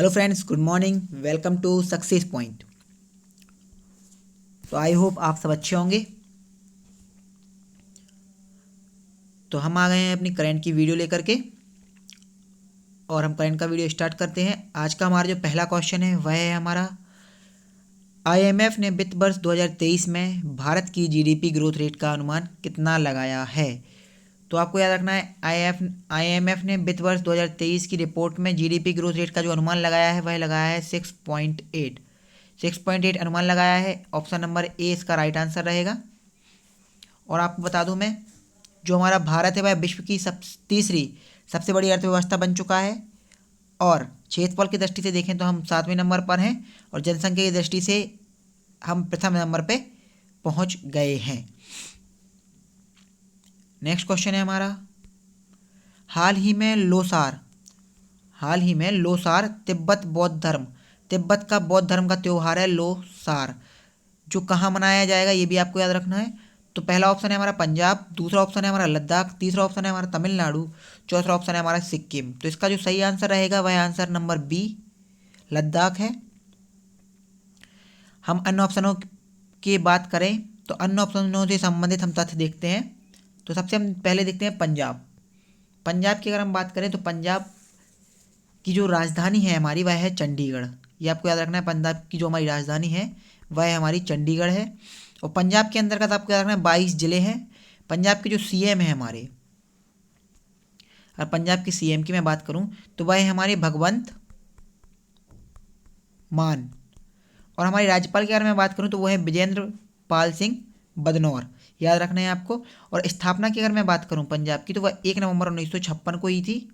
Hello friends, good morning. Welcome to success point. तो I hope आप सब अच्छे होंगे। तो हम आ गए हैं अपनी करंट की वीडियो लेकर के और हम करंट का वीडियो स्टार्ट करते हैं। आज का हमारा जो पहला क्वेश्चन है वह है हमारा, आईएमएफ ने वित्त वर्ष 2023 में भारत की जीडीपी ग्रोथ रेट का अनुमान कितना लगाया है। तो आपको याद रखना है, आईएमएफ ने वित्त वर्ष 2023 की रिपोर्ट में जीडीपी ग्रोथ रेट का जो अनुमान लगाया है वह लगाया है 6.8 अनुमान लगाया है। ऑप्शन नंबर ए इसका राइट आंसर रहेगा। और आपको बता दूं मैं, जो हमारा भारत है वह विश्व की तीसरी सबसे बड़ी अर्थव्यवस्था बन चुका है। और क्षेत्रफल की दृष्टि से देखें तो हम 7वें नंबर पर हैं और जनसंख्या की दृष्टि से हम प्रथम नंबर पे पहुंच गए हैं। नेक्स्ट क्वेश्चन है हमारा, हाल ही में लोसार तिब्बत का बौद्ध धर्म का त्योहार है लोसार, जो कहाँ मनाया जाएगा ये भी आपको याद रखना है। तो पहला ऑप्शन है हमारा पंजाब, दूसरा ऑप्शन है हमारा लद्दाख, तीसरा ऑप्शन है हमारा तमिलनाडु, चौथा ऑप्शन है हमारा सिक्किम। तो इसका जो सही आंसर रहेगा वह आंसर नंबर बी लद्दाख है। हम अन्य ऑप्शनों की बात करें तो अन्य ऑप्शनों से संबंधित हम तथ्य देखते हैं। तो सबसे हम पहले देखते हैं पंजाब की अगर हम बात करें तो पंजाब की जो राजधानी है हमारी वह है चंडीगढ़। ये आपको याद रखना है, पंजाब की जो हमारी राजधानी है वह हमारी चंडीगढ़ है। और पंजाब के अंतर्गत आपको याद रखना है 22 जिले हैं। पंजाब के जो सीएम है हमारे, और पंजाब की सीएम की मैं बात करूं तो वह है हमारे भगवंत मान। और हमारे राज्यपाल की अगर मैं बात करूं तो वह है विजेंद्र पाल सिंह बदनौर। याद रखना है आपको। और स्थापना की अगर मैं बात करूं पंजाब की तो वह 1 नवंबर 1956 को ही थी।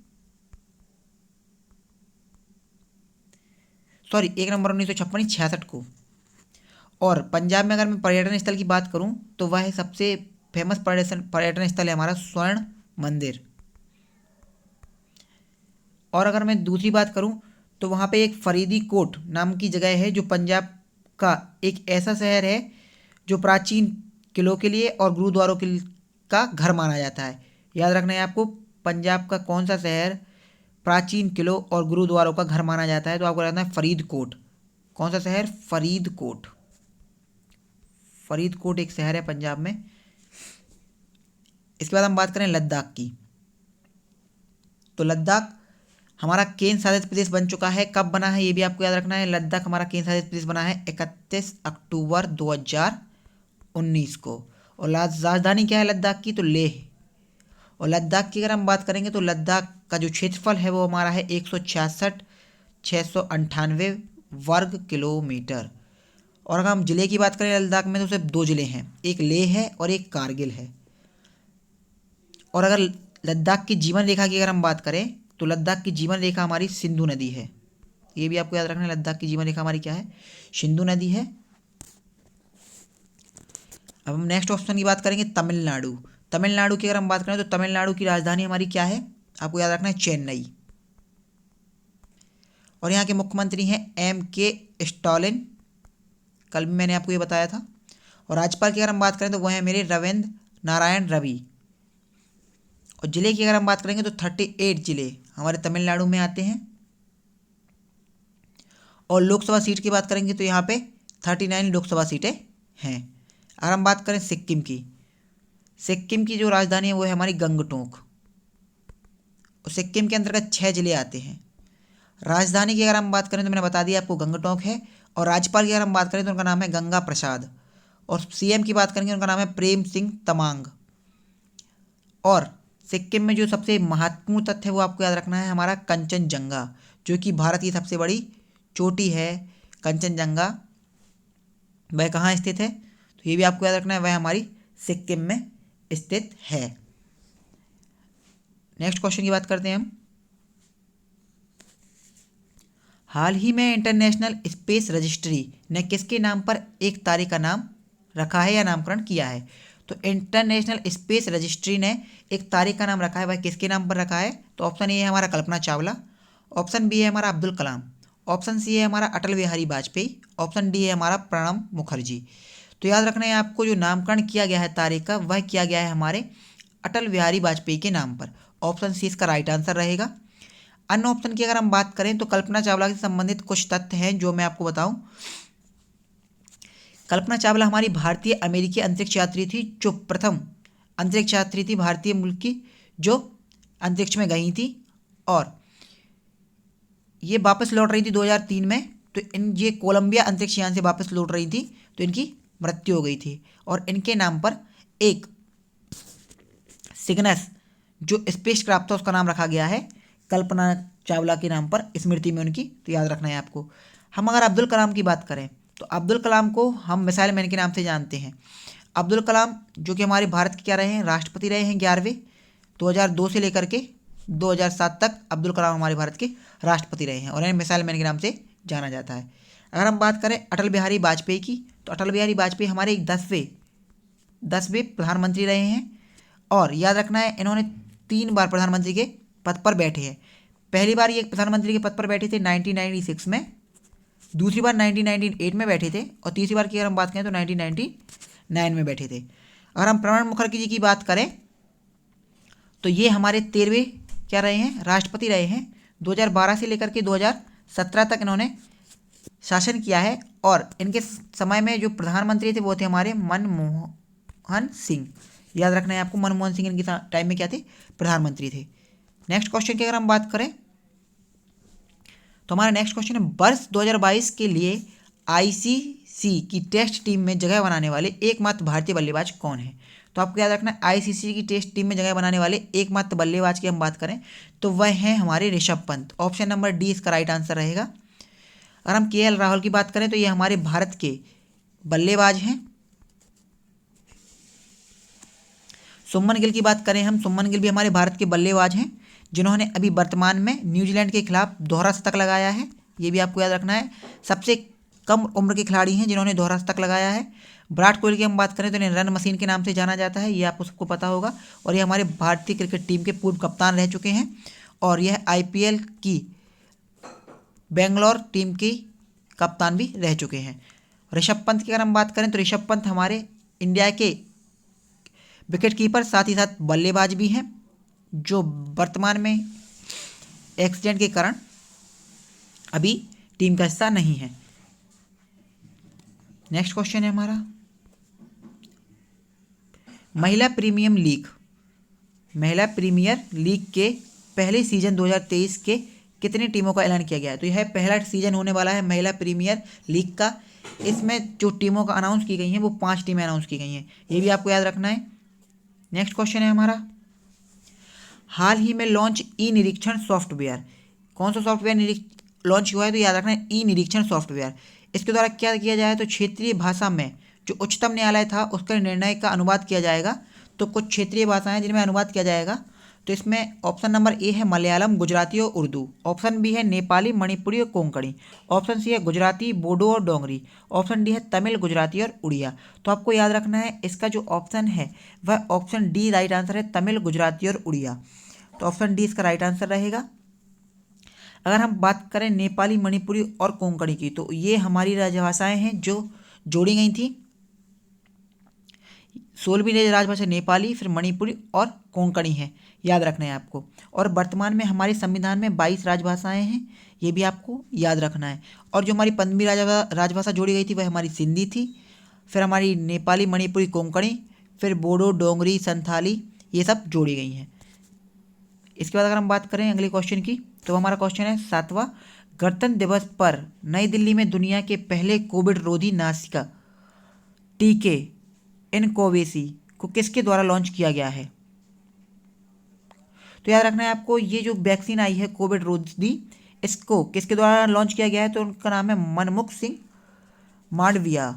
सॉरी, 1 नवंबर 1956 66 को। और पंजाब में अगर मैं पर्यटन स्थल की बात करूं तो वह सबसे फेमस पर्यटन स्थल है हमारा स्वर्ण मंदिर। और अगर मैं दूसरी बात करूं तो वहाँ पे एक फरीदी कोट नाम की जगह है, जो पंजाब का एक ऐसा शहर है जो प्राचीन किलों के लिए और गुरुद्वारों का घर माना जाता है। याद रखना है आपको, पंजाब का कौन सा शहर प्राचीन किलों और गुरुद्वारों का घर माना जाता है। तो आपको रखना है फरीदकोट। कौन सा शहर? फरीदकोट। फरीदकोट एक शहर है पंजाब में। इसके बाद हम बात करें लद्दाख की, तो लद्दाख हमारा केंद्र शासित प्रदेश बन चुका है। कब बना है ये भी आपको याद रखना है। लद्दाख हमारा केंद्र शासित प्रदेश बना है 31 अक्टूबर 2019 को। और राजधानी क्या है लद्दाख की? तो लेह। और लद्दाख की अगर हम बात करेंगे तो लद्दाख का जो क्षेत्रफल है वो हमारा है 166,698 वर्ग किलोमीटर। और अगर हम जिले की बात करें लद्दाख में तो सिर्फ 2 जिले हैं, एक लेह है और एक कारगिल है। और अगर लद्दाख की जीवन रेखा की अगर हम बात करें तो लद्दाख की जीवन रेखा हमारी सिंधु नदी है। ये भी आपको याद रखना है, लद्दाख की जीवन रेखा हमारी क्या है? सिंधु नदी है। अब हम नेक्स्ट ऑप्शन की बात करेंगे तमिलनाडु। तमिलनाडु की अगर हम बात करें तो तमिलनाडु की राजधानी हमारी क्या है? आपको याद रखना है चेन्नई। और यहाँ के मुख्यमंत्री हैं M.K. स्टालिन। कल भी मैंने आपको ये बताया था। और राज्यपाल की अगर हम बात करें तो वह है मेरे रविंद्र नारायण रवि। और जिले की अगर हम बात करेंगे तो 38 जिले हमारे तमिलनाडु में आते हैं। और लोकसभा सीट की बात करेंगे तो यहाँ पे 39 लोकसभा सीटें हैं। अगर हम बात करें सिक्किम की जो राजधानी है वो है हमारी गंगटोक। और सिक्किम के अंतर्गत 6 जिले आते हैं। राजधानी की अगर हम बात करें तो मैंने बता दिया आपको गंगटोक है। और राज्यपाल की अगर हम बात करें तो उनका नाम है गंगा प्रसाद। और सीएम की बात करेंगे उनका नाम है प्रेम सिंह तमांग। और सिक्किम में जो सबसे महत्वपूर्ण तथ्य है वो आपको याद रखना है हमारा कंचनजंगा, जो कि भारत की सबसे बड़ी चोटी है। कंचनजंगा वह कहाँ स्थित है? तो ये भी आपको याद रखना है, वह हमारी सिक्किम में स्थित है। नेक्स्ट क्वेश्चन की बात करते हैं हम। हाल ही में इंटरनेशनल स्पेस रजिस्ट्री ने किसके नाम पर एक तारीख का नाम रखा है या नामकरण किया है? तो इंटरनेशनल स्पेस रजिस्ट्री ने एक तारीख का नाम रखा है, वह किसके नाम पर रखा है? तो ऑप्शन ए है हमारा कल्पना चावला, ऑप्शन बी है हमारा अब्दुल कलाम, ऑप्शन सी है हमारा अटल बिहारी वाजपेयी, ऑप्शन डी है हमारा प्रणब मुखर्जी। तो याद रखना है आपको, जो नामकरण किया गया है तारीख का वह किया गया है हमारे अटल बिहारी वाजपेयी के नाम पर। ऑप्शन सी इसका राइट आंसर रहेगा। अन्य ऑप्शन की अगर हम बात करें तो कल्पना चावला से संबंधित कुछ तथ्य हैं जो मैं आपको बताऊं। कल्पना चावला हमारी भारतीय अमेरिकी अंतरिक्ष यात्री थी जो प्रथम अंतरिक्ष यात्री थी भारतीय मुल्क की जो अंतरिक्ष में गई थी, और ये वापस लौट रही थी 2003 में। तो ये कोलंबिया अंतरिक्ष यान से वापस लौट रही थी, तो इनकी मृत्यु हो गई थी और इनके नाम पर एक सिग्नस जो स्पेस क्राफ्ट था उसका नाम रखा गया है कल्पना चावला के नाम पर, स्मृति में उनकी। तो याद रखना है आपको। हम अगर अब्दुल कलाम की बात करें तो अब्दुल कलाम को हम मिसाइल मैन के नाम से जानते हैं। अब्दुल कलाम जो कि हमारे भारत के क्या रहे हैं, राष्ट्रपति रहे हैं 11वें। 2002 से लेकर के 2007 तक अब्दुल कलाम हमारे भारत के राष्ट्रपति रहे हैं और इन्हें मिसाइल मैन के नाम से जाना जाता है। अगर हम बात करें अटल बिहारी वाजपेयी की तो अटल बिहारी वाजपेयी हमारे 10वें प्रधानमंत्री रहे हैं और याद रखना है इन्होंने 3 बार प्रधानमंत्री के पद पर बैठे हैं। पहली बार ये प्रधानमंत्री के पद पर बैठे थे 1996 में, दूसरी बार 1998 में बैठे थे और तीसरी बार की अगर हम बात करें तो 1999 में बैठे थे। अगर हम प्रणब मुखर्जी जी की बात करें तो ये हमारे 13वें क्या रहे हैं, राष्ट्रपति रहे हैं। 2012 से लेकर के 2017 तक इन्होंने शासन किया है और इनके समय में जो प्रधानमंत्री थे वो थे हमारे मनमोहन सिंह। याद रखना है आपको, मनमोहन सिंह इनके टाइम में क्या थे, प्रधानमंत्री थे। नेक्स्ट क्वेश्चन की अगर हम बात करें तो हमारा नेक्स्ट क्वेश्चन है वर्ष 2022 के लिए आईसीसी की टेस्ट टीम में जगह बनाने वाले एकमात्र भारतीय बल्लेबाज कौन है। तो आपको याद रखना है आईसीसी की टेस्ट टीम में जगह बनाने वाले एकमात्र बल्लेबाज की हम बात करें तो वह हैं हमारे Rishabh Pant. Option number D इसका राइट आंसर रहेगा। अगर हम केएल राहुल की बात करें तो ये हमारे भारत के बल्लेबाज हैं। सुमन गिल की बात करें हम, सुमन गिल भी हमारे भारत के बल्लेबाज हैं जिन्होंने अभी वर्तमान में न्यूजीलैंड के खिलाफ दोहरा शतक लगाया है। ये भी आपको याद रखना है, सबसे कम उम्र के खिलाड़ी हैं जिन्होंने दोहरा शतक लगाया है। विराट कोहली की हम बात करें तो इन्हें रन मशीन के नाम से जाना जाता है, ये आपको सबको पता होगा। और ये हमारे भारतीय क्रिकेट टीम के पूर्व कप्तान रह चुके हैं और यह आईपीएल की बेंगलोर टीम की कप्तान भी रह चुके हैं। ऋषभ पंत की अगर हम बात करें तो ऋषभ पंत हमारे इंडिया के विकेट कीपर साथ ही साथ बल्लेबाज भी हैं जो वर्तमान में एक्सीडेंट के कारण अभी टीम का हिस्सा नहीं है। नेक्स्ट क्वेश्चन है हमारा महिला प्रीमियर लीग के पहले सीजन 2023 के कितने टीमों का ऐलान किया गया है। तो यह पहला सीजन होने वाला है महिला प्रीमियर लीग का। इसमें जो टीमों का अनाउंस की गई हैं वो 5 टीमें अनाउंस की गई हैं, ये भी आपको याद रखना है। नेक्स्ट क्वेश्चन है हमारा हाल ही में लॉन्च ई निरीक्षण सॉफ्टवेयर, कौन सा सॉफ्टवेयर लॉन्च हुआ है। तो याद रखना है ई निरीक्षण सॉफ्टवेयर। इसके द्वारा क्या किया जाए तो क्षेत्रीय भाषा में जो उच्चतम न्यायालय था उसका निर्णय का अनुवाद किया जाएगा। तो कुछ क्षेत्रीय भाषाएं जिनमें अनुवाद किया जाएगा, तो इसमें ऑप्शन नंबर ए है मलयालम, गुजराती और उर्दू। ऑप्शन बी है नेपाली, मणिपुरी और कोंकणी। ऑप्शन सी है गुजराती, बोडो और डोंगरी। ऑप्शन डी है तमिल, गुजराती और उड़िया। तो आपको याद रखना है इसका जो ऑप्शन है वह ऑप्शन डी राइट आंसर है, तमिल, गुजराती और उड़िया। तो ऑप्शन डी इसका राइट आंसर रहेगा। अगर हम बात करें नेपाली, मणिपुरी और कोंकणी की तो ये हमारी राजभाषाएं हैं जो जोड़ी गई थी। 16वीं राजभाषा नेपाली, फिर मणिपुरी और कोंकणी है, याद रखना है आपको। और वर्तमान में हमारे संविधान में 22 राजभाषाएं हैं, ये भी आपको याद रखना है। और जो हमारी 15वीं राजभाषा जोड़ी गई थी वह हमारी सिंधी थी, फिर हमारी नेपाली, मणिपुरी, कोंकणी, फिर बोडो, डोंगरी, संथाली, ये सब जोड़ी गई हैं। इसके बाद अगर हम बात करें अगले क्वेश्चन की तो हमारा क्वेश्चन है 7वां गणतंत्र दिवस पर नई दिल्ली में दुनिया के पहले कोविड रोधी नासिका टीके इनकोवेसी को किसके द्वारा लॉन्च किया गया है। तो याद रखना है आपको ये जो वैक्सीन आई है कोविड रोधी, इसको किसके द्वारा लॉन्च किया गया है। तो उनका नाम है मनमुख सिंह मांडविया।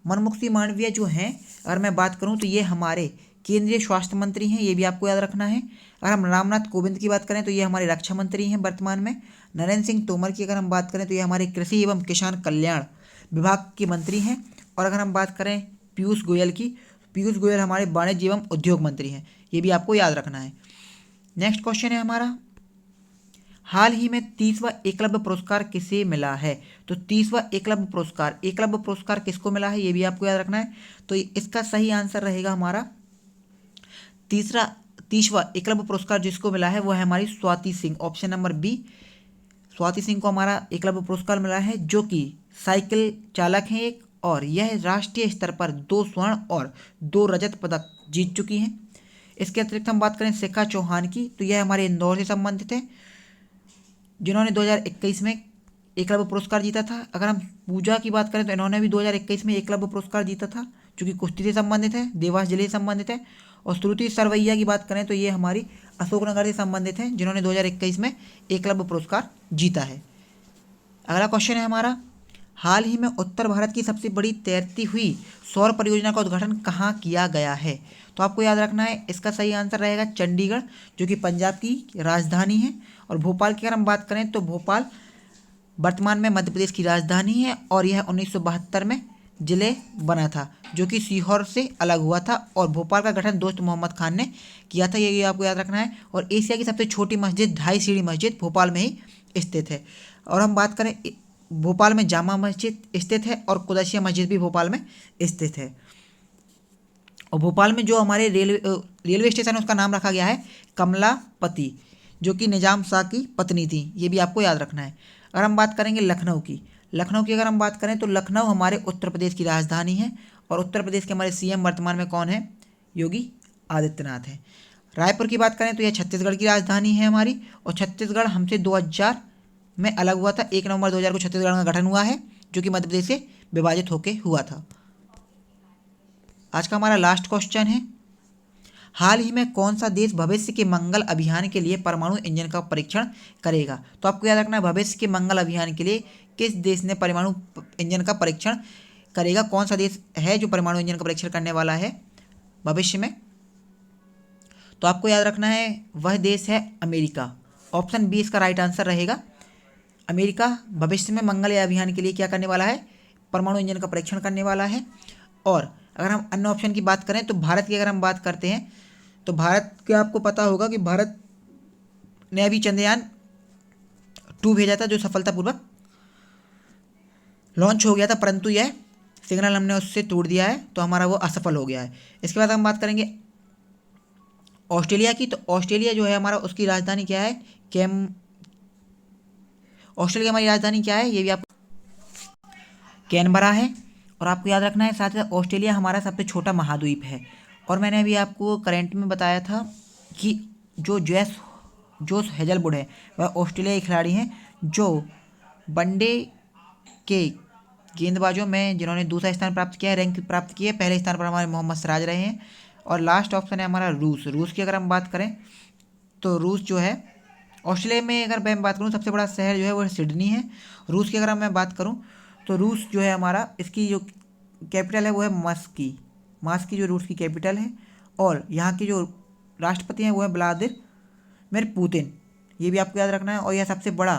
मनमुख सिंह मांडविया जो हैं, अगर मैं बात करूं तो ये हमारे केंद्रीय स्वास्थ्य मंत्री हैं, ये भी आपको याद रखना है। अगर हम रामनाथ कोविंद की बात करें तो ये हमारे रक्षा मंत्री हैं वर्तमान में। नरेंद्र सिंह तोमर की अगर हम बात करें तो ये हमारे कृषि एवं किसान कल्याण विभाग के मंत्री हैं। और अगर हम बात करें पीयूष गोयल की, पीयूष गोयल हमारे वाणिज्य एवं उद्योग मंत्री हैं, ये भी आपको याद रखना है। नेक्स्ट क्वेश्चन है हमारा हाल ही में 30वां एकलव्य पुरस्कार किसे मिला है। तो 30वां एकलव्य पुरस्कार किसको मिला है, ये भी आपको याद रखना है। तो इसका सही आंसर रहेगा हमारा 30वां एकलव्य पुरस्कार जिसको मिला है वो है हमारी Swati Singh, option number B. Swati Singh को हमारा एकलव्य पुरस्कार मिला है, जो कि साइकिल चालक हैं एक, और यह राष्ट्रीय स्तर पर 2 स्वर्ण और 2 रजत पदक जीत चुकी हैं। इसके अतिरिक्त हम बात करें शिखा चौहान की, तो यह हमारे इंदौर से संबंधित है, जिन्होंने 2021 में एकलव्य पुरस्कार जीता था। अगर हम पूजा की बात करें तो इन्होंने भी 2021 में एकलव्य पुरस्कार जीता था, जो कि कुश्ती से संबंधित है, देवास जिले से संबंधित है। और श्रुति सरवैया की बात करें तो ये हमारी अशोकनगर से संबंधित हैं, जिन्होंने 2021 में एकलव्य पुरस्कार जीता है। अगला क्वेश्चन है हमारा, हाल ही में उत्तर भारत की सबसे बड़ी तैरती हुई सौर परियोजना का उद्घाटन कहाँ किया गया है? तो आपको याद रखना है, इसका सही आंसर रहेगा चंडीगढ़, जो कि पंजाब की राजधानी है। और भोपाल की अगर हम बात करें तो भोपाल वर्तमान में मध्य प्रदेश की राजधानी है, और यह 1972 में जिले बना था, जो कि सीहोर से अलग हुआ था। और भोपाल का गठन दोस्त मोहम्मद खान ने किया था, ये आपको याद रखना है। और एशिया की सबसे छोटी मस्जिद 2.5 सीढ़ी मस्जिद भोपाल में ही स्थित है। और हम बात करें, भोपाल में जामा मस्जिद स्थित है और कुदैसिया मस्जिद भी भोपाल में स्थित है। और भोपाल में जो हमारे रेलवे स्टेशन है उसका नाम रखा गया है कमलापति, जो कि निजाम शाह की पत्नी थी, ये भी आपको याद रखना है। अगर हम बात करेंगे लखनऊ की, अगर हम बात करें तो लखनऊ हमारे उत्तर प्रदेश की राजधानी है, और उत्तर प्रदेश के हमारे सीएम वर्तमान में कौन है? योगी आदित्यनाथ है। रायपुर की बात करें तो यह छत्तीसगढ़ की राजधानी है हमारी, और छत्तीसगढ़ हमसे 2000 में अलग हुआ था। 1 नवंबर 2000 को छत्तीसगढ़ का गठन हुआ है, जो कि मध्य प्रदेश से विभाजित होकर हुआ था। आज का हमारा लास्ट क्वेश्चन है, हाल ही में कौन सा देश भविष्य के मंगल अभियान के लिए परमाणु इंजन का परीक्षण करेगा? तो आपको याद रखना है, भविष्य के मंगल अभियान के लिए किस देश ने परमाणु इंजन का परीक्षण करेगा? कौन सा देश है जो परमाणु इंजन का परीक्षण करने वाला है भविष्य में? तो आपको याद रखना है, वह देश है अमेरिका। ऑप्शन बी इसका राइट आंसर रहेगा। अमेरिका भविष्य में मंगल अभियान के लिए क्या करने वाला है? परमाणु इंजन का परीक्षण करने वाला है। और अगर हम अन्य ऑप्शन की बात करें तो भारत की अगर हम बात करते हैं तो भारत के आपको पता होगा कि भारत ने अभी चंद्रयान 2 भेजा था, जो सफलतापूर्वक लॉन्च हो गया था, परंतु यह सिग्नल हमने उससे तोड़ दिया है, तो हमारा वो असफल हो गया है। इसके बाद हम बात करेंगे ऑस्ट्रेलिया की, तो ऑस्ट्रेलिया जो है हमारा, उसकी राजधानी क्या है? ऑस्ट्रेलिया की हमारी राजधानी क्या है? ये भी आपको कैनबरा है। और आपको याद रखना है, साथ ही ऑस्ट्रेलिया हमारा सबसे छोटा महाद्वीप है। और मैंने अभी आपको करंट में बताया था कि जो जोश हेजलवुड है वह ऑस्ट्रेलिया के खिलाड़ी हैं, जो वनडे के गेंदबाजों में जिन्होंने दूसरा स्थान प्राप्त किया है, रैंक प्राप्त की है। पहले स्थान पर हमारे मोहम्मद सिराज रहे हैं। और लास्ट ऑप्शन है हमारा रूस की अगर हम बात करें तो रूस जो है, ऑस्ट्रेलिया में अगर मैं बात करूँ सबसे बड़ा शहर जो है वो सिडनी है। रूस की अगर मैं बात करूँ तो रूस जो है हमारा, इसकी जो कैपिटल है वो है मास्की जो रूस की कैपिटल है। और यहाँ के जो राष्ट्रपति हैं वो है व्लादिमीर पुतिन, ये भी आपको याद रखना है। और यह सबसे बड़ा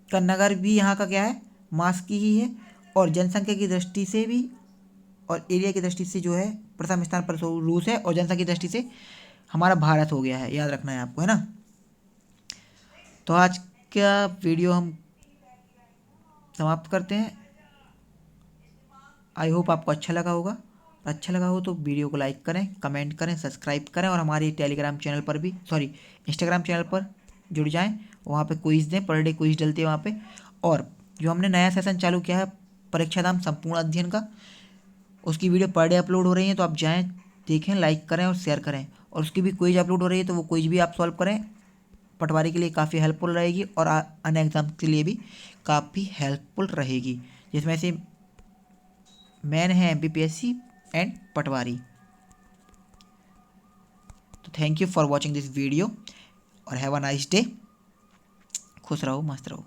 का नगर भी यहाँ का क्या है? मास्की ही है। और जनसंख्या की दृष्टि से भी और एरिया की दृष्टि से जो है प्रथम स्थान पर रूस है, और जनसंख्या की दृष्टि से हमारा भारत हो गया है, याद रखना है आपको, है ना। तो आज का वीडियो हम समाप्त करते हैं। आई होप आपको अच्छा लगा होगा। अच्छा लगा हो तो वीडियो को लाइक करें, कमेंट करें, सब्सक्राइब करें, और हमारे टेलीग्राम चैनल पर भी इंस्टाग्राम चैनल पर जुड़ जाएं। वहाँ पे क्विज़ दें, पर डे क्विज़ डलती है वहाँ पे। और जो हमने नया सेशन चालू किया है परीक्षाधाम संपूर्ण अध्ययन का, उसकी वीडियो पर डे अपलोड हो रही है, तो आप जाएँ, देखें, लाइक करें और शेयर करें। और उसकी भी क्विज अपलोड हो रही है, तो वो क्विज भी आप सॉल्व करें। पटवारी के लिए काफ़ी हेल्पफुल रहेगी, और अन्य एग्जाम के लिए भी काफ़ी हेल्पफुल रहेगी, जिसमें से मेन है बीपीएससी एंड पटवारी। तो thank you for watching this video, और हैव अ नाइस डे। खुश रहो, मस्त रहो।